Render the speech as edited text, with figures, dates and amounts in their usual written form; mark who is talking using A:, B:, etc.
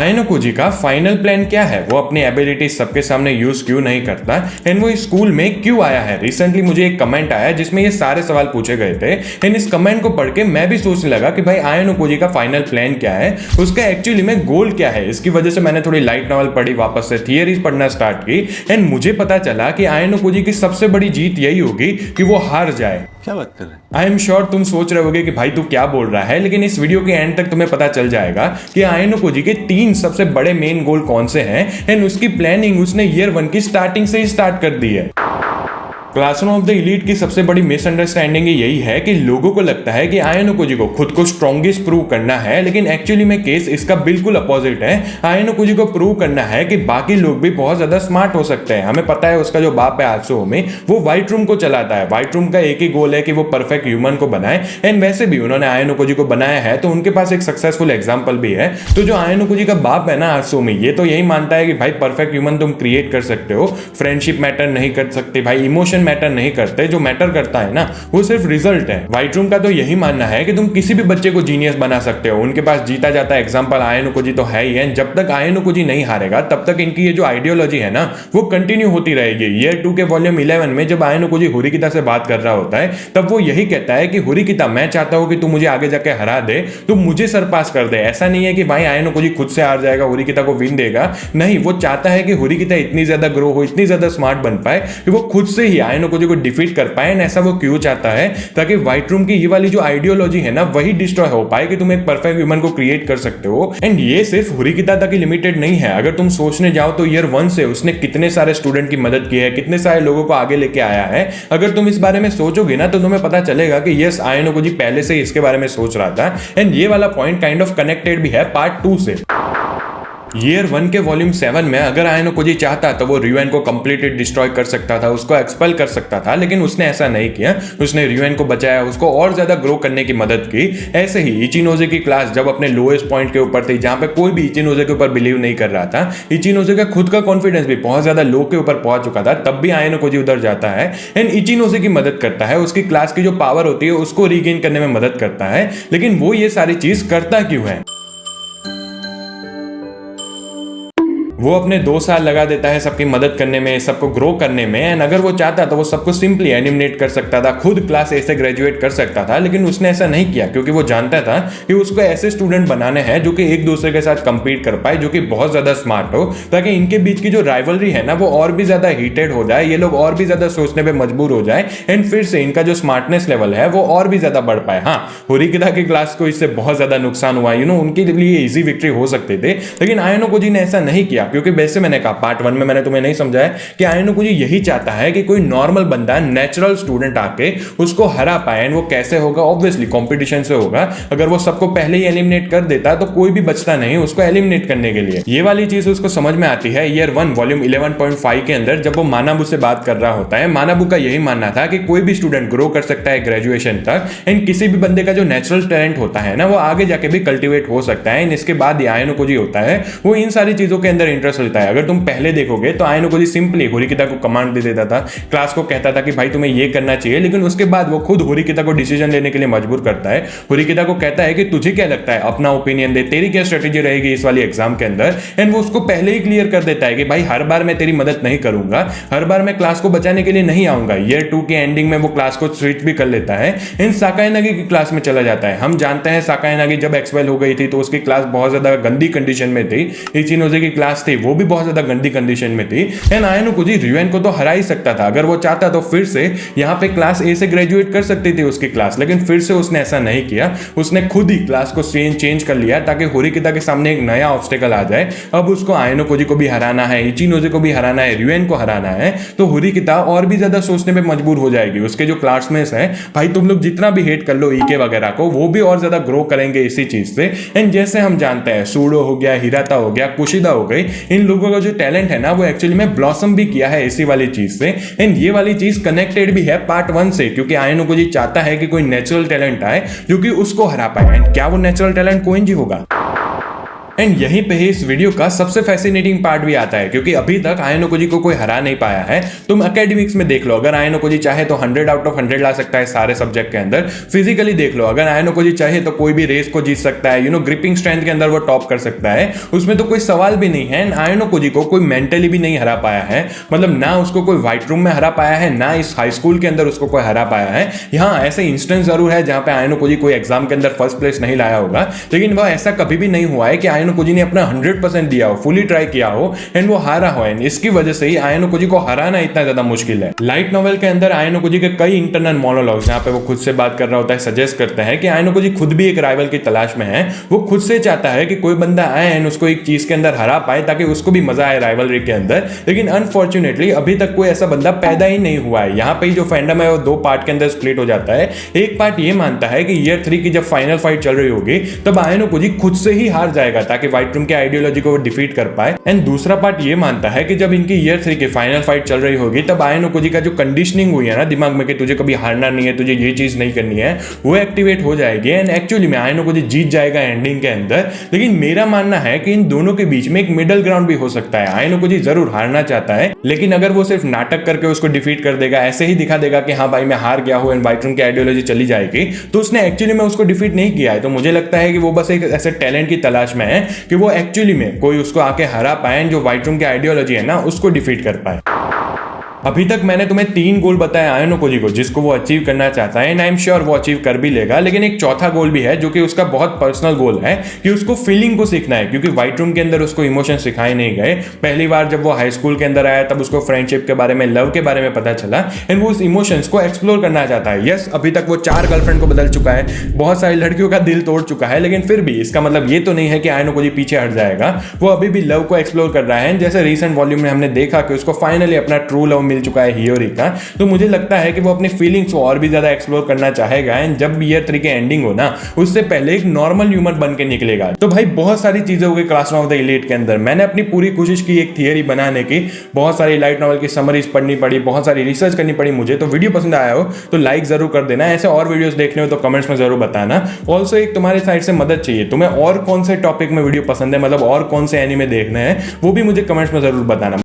A: आयनोकोजी का final plan क्या है, वो अपनी एबिलिटी सबके सामने यूज क्यों नहीं करता एंड वो स्कूल में क्यों आया है। रिसेंटली मुझे एक कमेंट आया जिसमें ये सारे सवाल पूछे गए थे एंड इस कमेंट को पढ़ के मैं भी सोचने लगा कि भाई आयनोकोजी का फाइनल प्लान क्या है, उसका एक्चुअली में गोल क्या है। इसकी वजह से मैंने थोड़ी लाइट नॉवल पढ़ी, वापस से थियरीज पढ़ना स्टार्ट की एंड मुझे पता चला कि आयनोकोजी की सबसे बड़ी जीत यही होगी कि वो हार जाए।
B: क्या बात कर रहे हैं?
A: आई एम श्योर तुम सोच रहे होगे कि भाई तू क्या बोल रहा है, लेकिन इस वीडियो के एंड तक तुम्हें पता चल जाएगा कि आयनोकोजी के 3 सबसे बड़े मेन गोल कौन से हैं एंड उसकी प्लानिंग उसने ईयर 1 की स्टार्टिंग से ही स्टार्ट कर दी है। क्लासरूम ऑफ द एलीट की सबसे बड़ी मिसअंडरस्टैंडिंग यही है कि लोगों को लगता है कि आयनोकोजी को खुद को स्ट्रॉन्गेस्ट प्रूव करना है, लेकिन एक्चुअली में केस इसका बिल्कुल अपोजिट है। आयनोकोजी को प्रूव करना है कि बाकी लोग भी बहुत ज्यादा स्मार्ट हो सकते हैं। हमें पता है उसका जो बाप है आत्सुओमी, वो व्हाइट रूम को चलाता है। व्हाइट रूम का एक ही गोल है कि वो परफेक्ट ह्यूमन को बनाए एंड वैसे भी उन्होंने आयनोकोजी को बनाया है तो उनके पास एक सक्सेसफुल एग्जाम्पल भी है। तो जो आयनोकोजी का बाप है ना आत्सुओमी, ये तो यही मानता है कि भाई परफेक्ट ह्यूमन तुम क्रिएट कर सकते हो, फ्रेंडशिप मैटर नहीं कर सकते, भाई इमोशन मैटर नहीं करते, जो मैटर करता है ना वो सिर्फ रिजल्ट है। व्हाइट रूम का तो यही मानना है कि तुम किसी भी बच्चे को जीनियस बना सकते हो। उनके पास जीता जाता एग्जांपल आयनोकोजी तो है ही है। जब तक आयनोकोजी नहीं हारेगा तब तक इनकी ये जो आइडियोलॉजी है ना वो कंटिन्यू होती रहेगी। ईयर 2 के वॉल्यूम 11 में जब आयनोकोजी हुरिकिता से बात कर रहा होता है तब वो यही कहता है कि हुरिकिता, मैं चाहता हूं कि तू मुझे आगे जाके हरा दे, तू मुझे सरपास कर दे। ऐसा नहीं है कि भाई आयनोकोजी खुद से हार जाएगा, हुरिकिता को विन देगा, नहीं, वो चाहता है कि हुरिकिता इतनी ज्यादा ग्रो हो, इतनी ज्यादा स्मार्ट बन पाए कि वो खुद से ही आयनोकोजी को डिफीट कर पाए। ऐसा वो क्यों चाहता है? ताकि व्हाइट रूम की ये वाली जो आइडियोलॉजी है ना वही डिस्ट्रॉय हो पाए कि तुम एक परफेक्ट ह्यूमन को क्रिएट कर सकते हो। एंड ये सिर्फ हुरिकिता तक ही लिमिटेड नहीं है। अगर तुम सोचने जाओ तो ईयर 1 से उसने कितने सारे स्टूडेंट की मदद की है, कितने सारे लोगों को आगे लेके आया है। अगर तुम इस बारे में सोचोगे ना तो तुम्हें पता चलेगा कि यस, आयनोकोजी पहले से ही इसके बारे में सोच रहा था एंड ये वाला पॉइंट काइंड ऑफ कनेक्टेड भी है पार्ट 2 से। ईयर 1 के वॉल्यूम 7 में अगर आयनोकोजी चाहता तो वो रियूएन को कंप्लीटली डिस्ट्रॉय कर सकता था, उसको एक्सपेल कर सकता था, लेकिन उसने ऐसा नहीं किया। उसने रियूएन को बचाया, उसको और ज्यादा ग्रो करने की मदद की। ऐसे ही इचिनोजे की क्लास जब अपने लोएस्ट पॉइंट के ऊपर थी, जहां पे कोई भी इचिनोजे के ऊपर बिलीव नहीं कर रहा था, इचिनोजे का खुद का कॉन्फिडेंस भी बहुत ज्यादा लो के ऊपर पहुंच चुका था, तब भी आयनोकोजी उधर जाता है एंड इचिनोजे की मदद करता है। उसकी क्लास की जो पावर होती है उसको रीगेन करने में मदद करता है। लेकिन वो ये सारी चीज करता क्यों है? वो अपने 2 साल लगा देता है सबकी मदद करने में, सबको ग्रो करने में। एंड अगर वो चाहता तो वो सबको सिंपली एलिमिनेट कर सकता था, खुद क्लास ए से ग्रेजुएट कर सकता था, लेकिन उसने ऐसा नहीं किया क्योंकि वो जानता था कि उसको ऐसे स्टूडेंट बनाने हैं जो कि एक दूसरे के साथ कंपीट कर पाए, जो कि बहुत ज्यादा स्मार्ट हो, ताकि इनके बीच की जो राइवलरी है ना वो और भी ज्यादा हीटेड हो जाए, ये लोग और भी ज्यादा सोचने पे मजबूर हो जाए एंड फिर से इनका जो स्मार्टनेस लेवल है वो और भी ज्यादा बढ़ पाए। हाँ, हुरिकिता की क्लास को इससे बहुत ज्यादा नुकसान हुआ, उनके लिए इजी विक्ट्री हो सकते थे, लेकिन आयनोकोजी ने ऐसा नहीं किया क्योंकि वैसे मैंने कहा पार्ट 1 में मैंने तुम्हें नहीं समझाया कि आयनोकोजी यही चाहता है कि कोई नॉर्मल बंदा, नेचुरल स्टूडेंट आके उसको हरा पाए। वो कैसे होगा? ऑब्वियसली कंपटीशन से होगा। अगर वो सबको पहले ही एलिमिनेट कर देता तो कोई भी बचता नहीं उसको एलिमिनेट करने के लिए। ये वाली चीज उसको समझ में आती है ईयर 1 वॉल्यूम 11.5 के अंदर जब वो मानाबू से बात कर रहा होता है। मानाबू का यही मानना था कि कोई भी स्टूडेंट ग्रो कर सकता है ग्रेजुएशन तक एंड किसी भी बंदे का जो नेचुरल टैलेंट होता है ना वो आगे जाके भी कल्टिवेट हो सकता है। इसके बाद आयनोकोजी होता है वो इन सारी चीजों के अंदर इंटरेस्ट लेता है। अगर तुम पहले देखोगे तो आयनोकोजी सिंपली हुरिकिता को कमांड दे देता था, क्लास को कहता था कि भाई तुम्हें ये करना चाहिए, लेकिन उसके बाद वो खुद हुरिकिता को डिसीजन लेने के लिए मजबूर करता है। हुरिकिता को कहता है कि तुझे क्या लगता है, अपना ओपिनियन दे, तेरी क्या स्ट्रेटेजी रहेगी इस वाली एग्जाम के अंदर। एंड वो उसको पहले ही क्लियर कर देता है कि भाई हर बार मैं तेरी मदद नहीं करूंगा, हर बार मैं क्लास को बचाने के लिए नहीं आऊंगा। ईयर 2 के एंडिंग में वो क्लास को स्विच भी कर लेता है, इन साकायानागी की क्लास में चला जाता है। हम जानते हैं साकायानागी जब एक्सपेल हो गई थी तो उसकी क्लास बहुत ज्यादा गंदी कंडीशन में थी। इचिनोजे की क्लास थी वो भी बहुत ज्यादा गंदी कंडीशन में थी एंड आयनोकोजी रियूएन को तो हरा ही सकता था। अगर वो चाहता तो फिर से यहाँ पे क्लास ए से ग्रेजुएट कर सकती थी उसकी क्लास, लेकिन फिर से उसने ऐसा नहीं किया। उसने खुद ही क्लास को चेंज कर लिया ताकि हुरिकिता के सामने एक नया ऑब्स्टेकल आ जाए। अब उसको आयनोकोजी को भी हराना है, इचिनोजे को भी हराना है, रियूएन को हराना है, तो हुरिकिता और भी ज्यादा सोचने पे मजबूर हो जाएगी। उसके जो क्लासमेट्स हैं, भाई तुम लोग जितना भी हेट कर लो ईके वगैरह को, वो भी और ज्यादा ग्रो करेंगे इसी चीज से। एंड जैसे हम जानते हैं सूडो हो गया, हिराता हो गया, कुशिदा हो गई, इन लोगों का जो टैलेंट है ना वो एक्चुअली में ब्लॉसम भी किया है इसी वाली चीज से। एंड ये वाली चीज कनेक्टेड भी है पार्ट 1 से, क्योंकि आयनोकोजी चाहता है कि कोई नेचुरल टैलेंट आए जो कि उसको हरा पाए। एंड क्या वो नेचुरल टैलेंट कोएंजी होगा? एंड यहीं पे ही इस वीडियो का सबसे फैसिनेटिंग पार्ट भी आता है, क्योंकि अभी तक आयन ओकोजी को कोई हरा नहीं पाया है। तुम एकेडमिक्स में देख लो, अगर आयन ओकोजी चाहे तो 100 आउट ऑफ 100 ला सकता है सारे सब्जेक्ट के अंदर। फिजिकली देख लो, अगर आयन ओकोजी चाहे तो कोई भी रेस को जीत सकता है, ग्रिपिंग स्ट्रेंथ के अंदर वो टॉप कर सकता है, उसमें तो कोई सवाल भी नहीं है। आयन ओकोजी को कोई मेंटली भी नहीं हरा पाया है, मतलब ना उसको कोई व्हाइट रूम में हरा पाया है, ना इस हाई स्कूल के अंदर उसको कोई हरा पाया है। यहाँ ऐसे इंस्टेंस जरूर है जहां पे आयन ओकोजी कोई एग्जाम के अंदर फर्स्ट प्लेस नहीं लाया होगा, लेकिन वह ऐसा कभी भी नहीं हुआ है कि आयन ओकोजी ने अपना 100% दिया हो, फुली ट्राई किया हो एंड वो हारा हो। एंड इसकी वजह से ही आयन ओकोजी को हराना इतना ज्यादा मुश्किल है। लाइट नॉवेल के अंदर आयन ओकोजी के कई इंटरनल मोनोलॉग्स जहां पे वो खुद से बात कर रहा होता है, सजेस्ट करते हैं कि आयन ओकोजी खुद भी एक राइवल की तलाश में है। वो खुद से चाहता है कि कोई बंदा आए एंड उसको एक चीज के अंदर हरा पाए ताकि उसको भी मजा आए राइवलरी के अंदर, लेकिन अनफॉर्चुनेटली अभी तक कोई ऐसा बंदा पैदा ही नहीं हुआ है। यहाँ पे जो फैंडम है वो दो पार्ट के अंदर स्प्लिट हो जाता है। एक पार्ट ये मानता है कि ईयर 3 की जब फाइनल फाइट चल रही होगी तब आयन ओकोजी खुद से ही हार जाएगा ताकि व्हाइट रूम के आइडियोलॉजी को डिफीट कर पाए। एंड दूसरा पार्ट ये मानता है कि जब इनकी ईयर 3 की फाइनल फाइट चल रही होगी तब आयन ओकोजी का जो कंडीशनिंग हुई है ना दिमाग में कि तुझे कभी हारना नहीं है, तुझे ये चीज नहीं करनी है, वो एक्टिवेट हो जाएगी एंड एक्चुअली में आयन ओकोजी जीत जाएगा एंडिंग के अंदर। लेकिन मेरा मानना है कि इन दोनों के बीच में एक मिडिल ग्राउंड भी हो सकता है। आयन ओकोजी जरूर हारना चाहता है, लेकिन अगर वो सिर्फ नाटक करके उसको डिफीट कर देगा, ऐसे ही दिखा देगा कि हाँ भाई मैं हार गया हूं एंड व्हाइट रूम की आइडियोलॉजी चली जाएगी, तो उसने एक्चुअली में उसको डिफीट नहीं किया है। तो मुझे लगता है कि वो बस एक ऐसे टैलेंट की तलाश में है कि वो एक्चुअली में कोई उसको आके हरा पाए, जो व्हाइट रूम की आइडियोलॉजी है ना उसको डिफीट कर पाए। अभी तक मैंने तुम्हें 3 गोल बताए आयन ओकोजी को जिसको वो अचीव करना चाहता है एंड आई एम श्योर वो अचीव कर भी लेगा। लेकिन एक चौथा गोल भी है जो कि उसका बहुत पर्सनल गोल है कि उसको फीलिंग को सीखना है, क्योंकि व्हाइट रूम के अंदर उसको इमोशन सिखाए नहीं गए। पहली बार जब वो हाई स्कूल के अंदर आया तब उसको फ्रेंडशिप के बारे में, लव के बारे में पता चला एंड वो उस इमोशंस को एक्सप्लोर करना चाहता है। यस, अभी तक वो 4 गर्लफ्रेंड को बदल चुका है, बहुत सारी लड़कियों का दिल तोड़ चुका है, लेकिन फिर भी इसका मतलब ये तो नहीं है कि आयन ओकोजी पीछे हट जाएगा। वो अभी भी लव को एक्सप्लोर कर रहा है। जैसे रिसेंट वॉल्यूम में हमने देखा कि उसको फाइनली अपना ट्रू लव मिल चुका है हियोरी का, तो मुझे लगता है कि वो अपनी फीलिंग्स को और भी ज्यादा एक्सप्लोर करना चाहेगा एंड जब ईयर 3 की एंडिंग हो ना उससे पहले एक नॉर्मल ह्यूमन बन के निकलेगा। तो भाई बहुत सारी चीजें हो गई क्लासरूम ऑफ द एलीट के अंदर। मैंने अपनी पूरी कोशिश की एक थियरी बनाने की, बहुत सारी लाइट नॉवेल की समरीज पढ़नी पड़ी, बहुत सारी रिसर्च करनी पड़ी मुझे। तो वीडियो पसंद आया हो तो लाइक जरूर कर देना, ऐसे और वीडियोस देखने हो तो कमेंट्स में जरूर बताना। ऑल्सो एक तुम्हारे साइड से मदद चाहिए, तुम्हें और कौन से टॉपिक में वीडियो पसंद है, मतलब और कौन से एनीमे देखने हैं वो भी मुझे कमेंट्स में जरूर बताना।